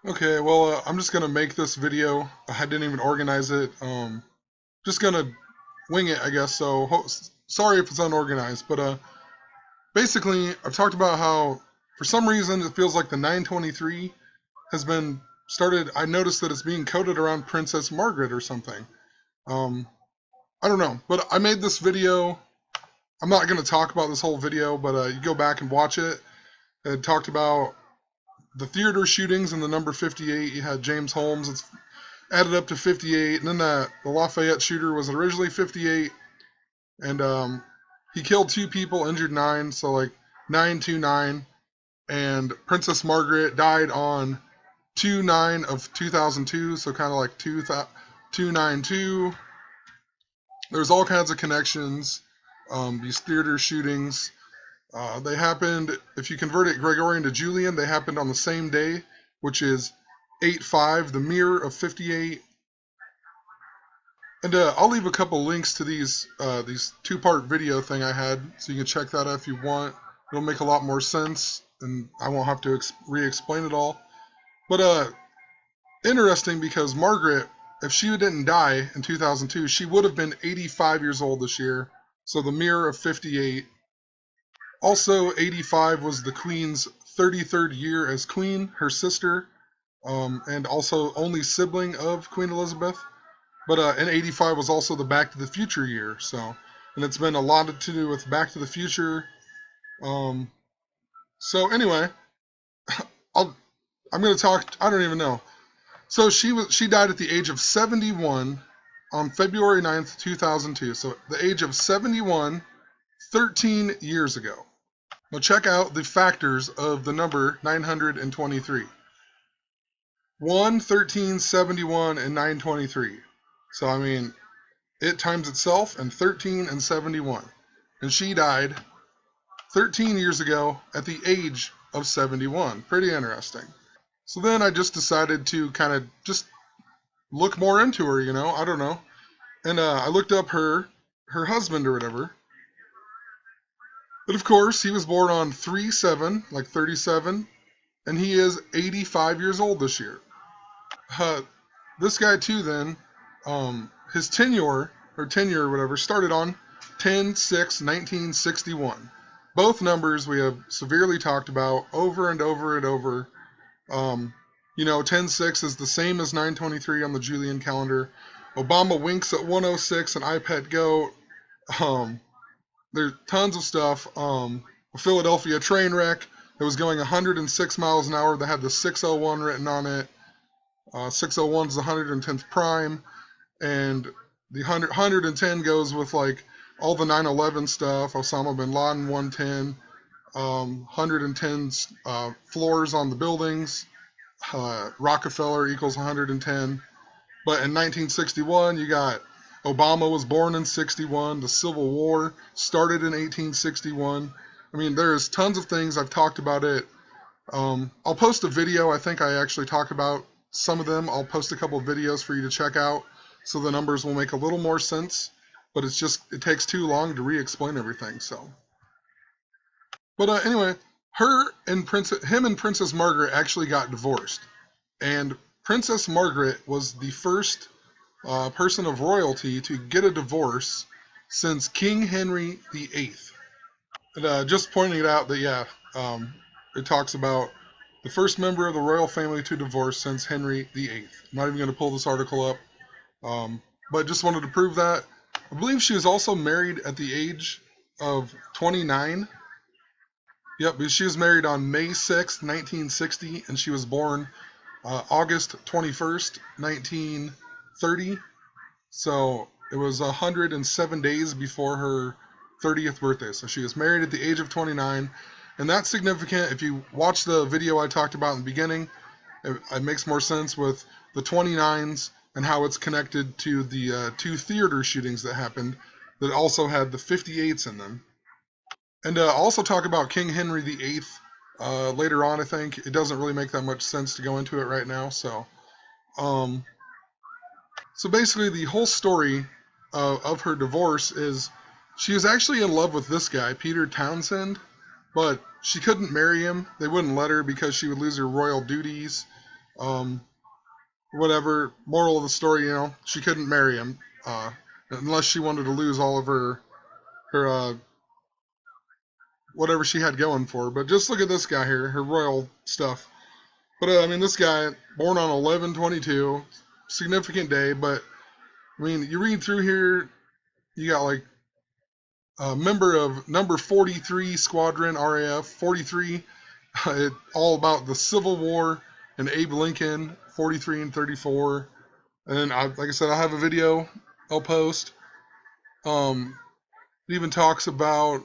Okay, well, I'm just gonna make this video. I didn't even organize it. Just gonna wing it, I guess. So sorry if it's unorganized, but basically, I've talked about how for some reason it feels like the 923 has been started. I noticed that it's being coded around Princess Margaret or something. Um, I don't know, but I made this video. I'm not gonna talk about this whole video, but you go back and watch it. It talked about the theater shootings and the number 58. You had James Holmes. It's added up to 58, and then the Lafayette shooter was originally 58, and he killed two people, injured nine, so like 929. And Princess Margaret died on 2/9 of 2002, so kind of like 292. There's all kinds of connections. These theater shootings, they happened. If you convert it Gregorian to Julian, they happened on the same day, which is 8/5, the mirror of 58. And I'll leave a couple links to these two-part video thing I had, so you can check that out if you want. It'll make a lot more sense, and I won't have to re-explain it all. But interesting because Margaret, if she didn't die in 2002, she would have been 85 years old this year. So the mirror of 58. Also, 85 was the Queen's 33rd year as Queen, her sister, and also only sibling of Queen Elizabeth. But in '85 was also the Back to the Future year, so and it's been a lot to do with Back to the Future. Um, so anyway, I'll I'm gonna talk. I don't even know. So she died at the age of 71 on February 9th, 2002. So the age of 71, 13 years ago. Now check out the factors of the number 923. 1, 13, 71, and 923. So I mean, it times itself and 13 and 71. And she died 13 years ago at the age of 71. Pretty interesting. So then I just decided to kind of just look more into her, I don't know. And I looked up her husband or whatever. But of course, he was born on 3/7, like 37, and he is 85 years old this year. This guy too then, his tenure or whatever started on 10/6/1961. Both numbers we have severely talked about over and over and over. 10/6 is the same as 923 on the Julian calendar. Obama winks at 106 and iPad Go. Um, there's tons of stuff. A Philadelphia train wreck that was going 106 miles an hour that had the 601 written on it. 601 is the 110th prime, and the 110 goes with like all the 9/11 stuff. Osama bin Laden 110, 110 floors on the buildings. Rockefeller equals 110. But in 1961, you got Obama was born in 61. The Civil War started in 1861. I mean, there's tons of things. I've talked about it. I'll post a video. I think I actually talk about some of them. I'll post a couple of videos for you to check out so the numbers will make a little more sense. But it takes too long to re-explain everything. So, but anyway, him and Princess Margaret actually got divorced. And Princess Margaret was the first person of royalty to get a divorce since King Henry VIII. And just pointing it out that, yeah, it talks about the first member of the royal family to divorce since Henry VIII. I'm not even going to pull this article up, but just wanted to prove that. I believe she was also married at the age of 29. Yep, she was married on May 6th, 1960, and she was born August 21st, 1930. So it was 107 days before her 30th birthday. So she was married at the age of 29. And that's significant. If you watch the video I talked about in the beginning, it makes more sense with the 29s and how it's connected to the two theater shootings that happened that also had the 58s in them. And also talk about King Henry VIII later on, I think. It doesn't really make that much sense to go into it right now. Um, so basically, the whole story of her divorce is she was actually in love with this guy, Peter Townsend, but she couldn't marry him. They wouldn't let her because she would lose her royal duties. Um, whatever. Moral of the story, you know, she couldn't marry him unless she wanted to lose all of her whatever she had going for her. But just look at this guy here, her royal stuff. But I mean, this guy born on 11/22, significant day. But I mean, you read through here, you got like a member of number 43 Squadron RAF 43. All about the Civil War and Abe Lincoln 43 and 34. And like I said, I have a video I'll post. It even talks about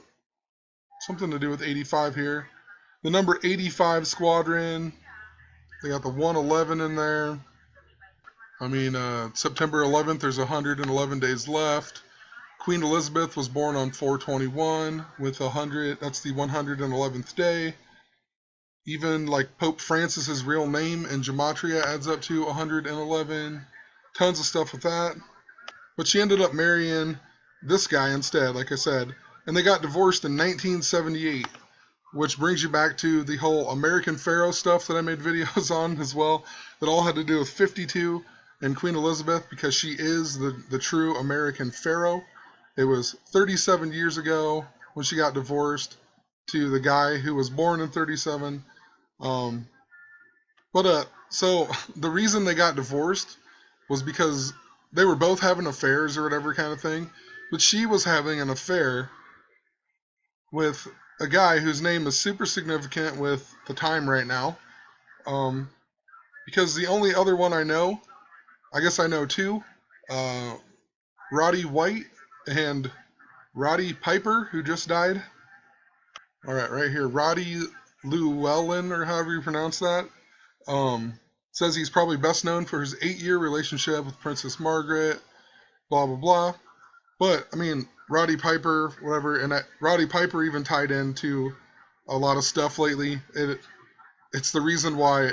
something to do with 85 here. The number 85 Squadron. They got the 111 in there. I mean, September 11th, there's 111 days left. Queen Elizabeth was born on 4/21 with 100. That's the 111th day. Even like Pope Francis's real name in gematria adds up to 111. Tons of stuff with that. But she ended up marrying this guy instead, like I said. And they got divorced in 1978, which brings you back to the whole American Pharaoh stuff that I made videos on as well, that all had to do with 52 and Queen Elizabeth, because she is the true American Pharaoh. It was 37 years ago when she got divorced to the guy who was born in 37. So the reason they got divorced was because they were both having affairs or whatever kind of thing, but she was having an affair with a guy whose name is super significant with the time right now. Because the only other one I know, I guess I know two, Roddy White and Roddy Piper, who just died. All right here, Roddy Llewellyn, or however you pronounce that. Says he's probably best known for his 8-year relationship with Princess Margaret, blah, blah, blah. But, I mean, Roddy Piper, whatever, and Roddy Piper even tied into a lot of stuff lately. It's the reason why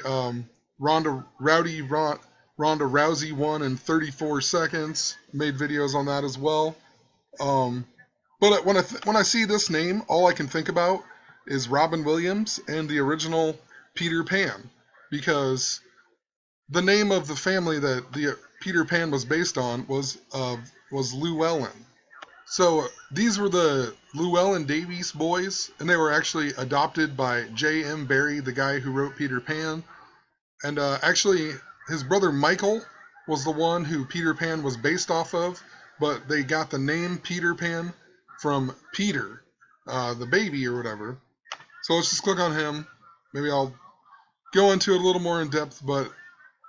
Ronda Rousey won in 34 seconds. Made videos on that as well. But when I see this name, all I can think about is Robin Williams and the original Peter Pan, because the name of the family that the Peter Pan was based on was Llewellyn. So these were the Llewellyn Davies boys, and they were actually adopted by J.M. Barrie, the guy who wrote Peter Pan. And actually, his brother Michael was the one who Peter Pan was based off of, but they got the name Peter Pan from Peter, the baby or whatever. So let's just click on him. Maybe I'll go into it a little more in depth, but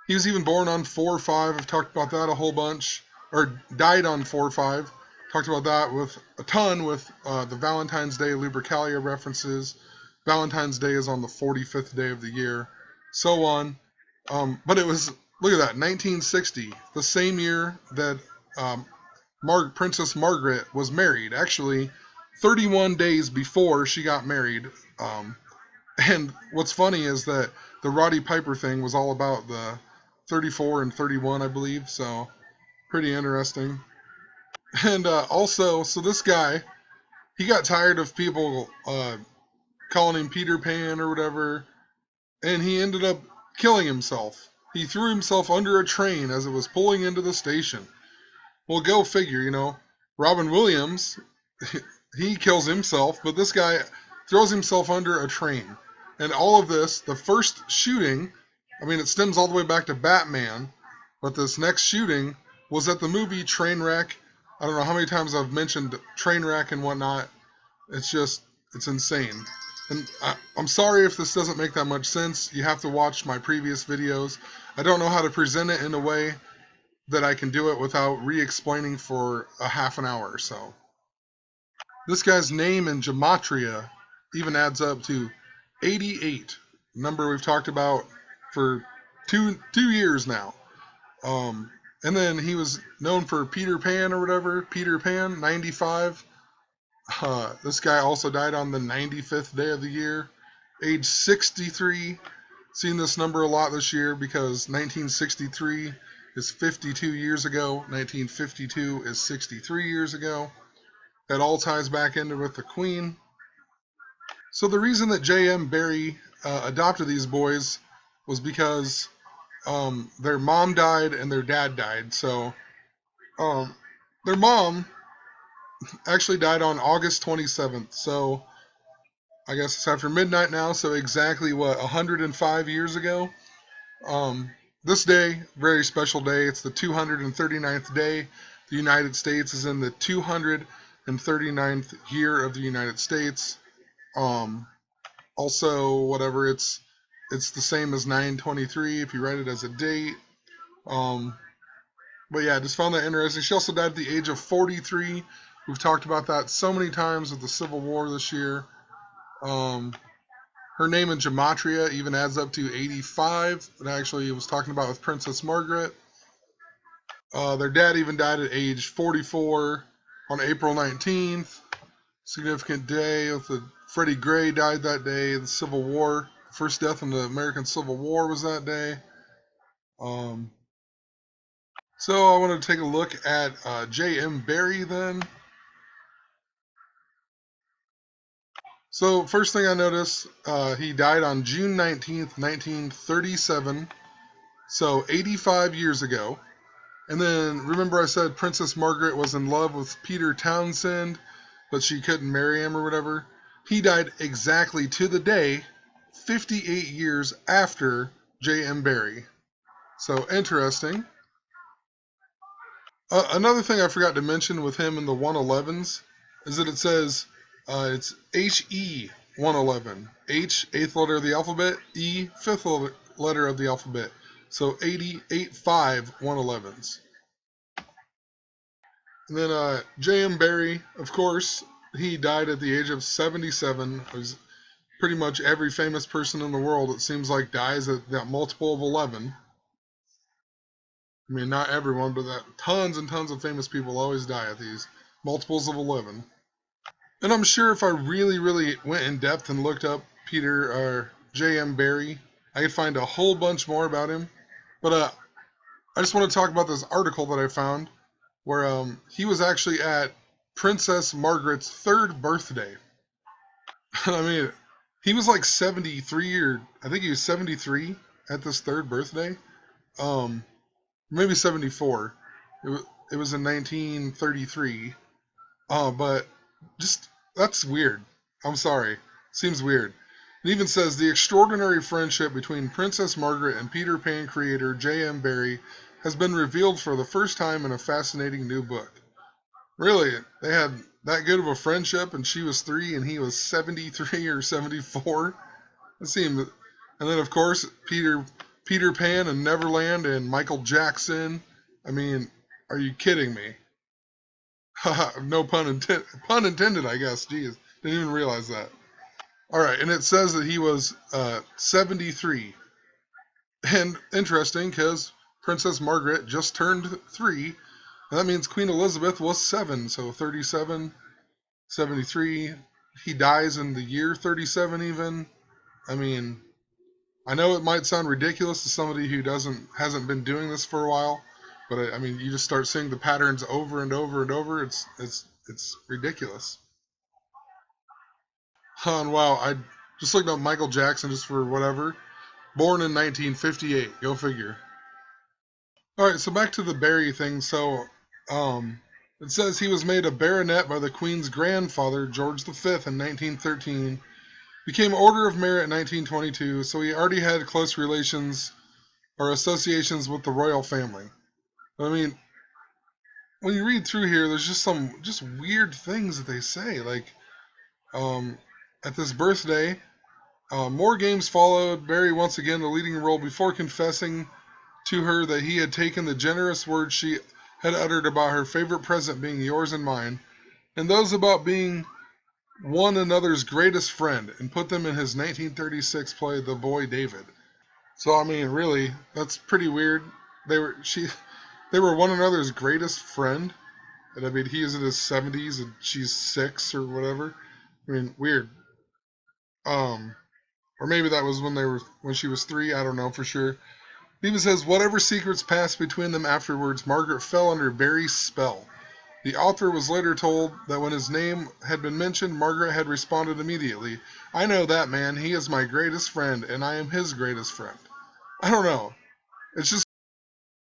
he was even born on 4/5. I've talked about that a whole bunch. Or died on 4/5. Talked about that with a ton with the Valentine's Day Lupercalia references. Valentine's Day is on the 45th day of the year. So on. But it was, look at that, 1960. The same year that Princess Margaret was married. Actually, 31 days before she got married. And what's funny is that the Roddy Piper thing was all about the 34 and 31, I believe. So, pretty interesting. And also, so this guy, he got tired of people calling him Peter Pan or whatever, and he ended up killing himself. He threw himself under a train as it was pulling into the station. Well, go figure, you know. Robin Williams, he kills himself, but this guy throws himself under a train. And all of this, the first shooting, I mean, it stems all the way back to Batman, but this next shooting was at the movie Trainwreck. I don't know how many times I've mentioned Trainwreck and whatnot. It's insane. And I'm sorry if this doesn't make that much sense. You have to watch my previous videos. I don't know how to present it in a way that I can do it without re-explaining for a half an hour or so. This guy's name in gematria even adds up to 88, number we've talked about for two years now. And then he was known for Peter Pan or whatever. Peter Pan, 95. This guy also died on the 95th day of the year, age 63. Seen this number a lot this year because 1963 is 52 years ago. 1952 is 63 years ago. That all ties back into with the Queen. So the reason that J.M. Barrie adopted these boys was because their mom died and their dad died. So um, their mom actually died on August 27th. So I guess it's after midnight now. So exactly what 105 years ago. Um, this day, very special day. It's the 239th day. The United States is in the 239th year of the United States. Um, Also, whatever it's the same as 923 if you write it as a date. Um, but yeah, I just found that interesting. She also died at the age of 43. We've talked about that so many times with the Civil War this year. Um, Her name in gematria even adds up to 85. It actually was talking about with Princess Margaret. Their dad even died at age 44 on April 19th. Significant day with the Freddie Gray died that day. The Civil War, first death in the American Civil War was that day. Um, so I want to take a look at J.M. Barrie then. So first thing I noticed, he died on June 19th, 1937. So 85 years ago. And then remember I said Princess Margaret was in love with Peter Townsend, but she couldn't marry him or whatever. He died exactly to the day, 58 years after J.M. Barrie. So interesting. Another thing I forgot to mention with him in the 111s is that it says it's HE 111. H, eighth letter of the alphabet, E, fifth letter of the alphabet. So 88.5 111s. And then J.M. Barrie, of course, he died at the age of 77. It was pretty much every famous person in the world, it seems like, dies at that multiple of 11. I mean, not everyone, but that tons and tons of famous people always die at these multiples of 11. And I'm sure if I really, really went in depth and looked up Peter or J.M. Barrie, I could find a whole bunch more about him. But I just want to talk about this article that I found where he was actually at Princess Margaret's third birthday. I mean, he was like 73, or I think he was 73 at this third birthday. Um, Maybe 74. It was in 1933. But just that's weird. I'm sorry. Seems weird. It even says the extraordinary friendship between Princess Margaret and Peter Pan creator J.M. Barrie has been revealed for the first time in a fascinating new book. Really, they had that good of a friendship, and she was 3 and he was 73 or 74. It seemed, and then of course Peter Pan and Neverland and Michael Jackson. I mean, are you kidding me? No pun intended, I guess. Jeez, didn't even realize that. All right, and it says that he was 73, and interesting because Princess Margaret just turned 3, and that means Queen Elizabeth was 7, so 37, 73. He dies in the year 37 even. I mean, I know it might sound ridiculous to somebody who hasn't been doing this for a while, but I mean, you just start seeing the patterns over and over and over. It's ridiculous. And wow, I just looked up Michael Jackson just for whatever. Born in 1958. Go figure. All right, so back to the Barry thing. So, it says he was made a baronet by the Queen's grandfather, George V, in 1913. Became Order of Merit in 1922, so he already had close relations or associations with the royal family. I mean, when you read through here, there's just some just weird things that they say. Like, um, at this birthday, more games followed. Barry once again the leading role before confessing to her that he had taken the generous words she had uttered about her favorite present being yours and mine, and those about being one another's greatest friend, and put them in his 1936 play The Boy David. So I mean, really, that's pretty weird. They were one another's greatest friend, and I mean, he is in his 70s and she's 6 or whatever. I mean, weird. Um, or maybe that was when she was 3. I don't know for sure. It even says whatever secrets passed between them afterwards, Margaret fell under Barry's spell. The author was later told that when his name had been mentioned, Margaret had responded immediately, "I know that man. He is my greatest friend, and I am his greatest friend." I don't know. It's just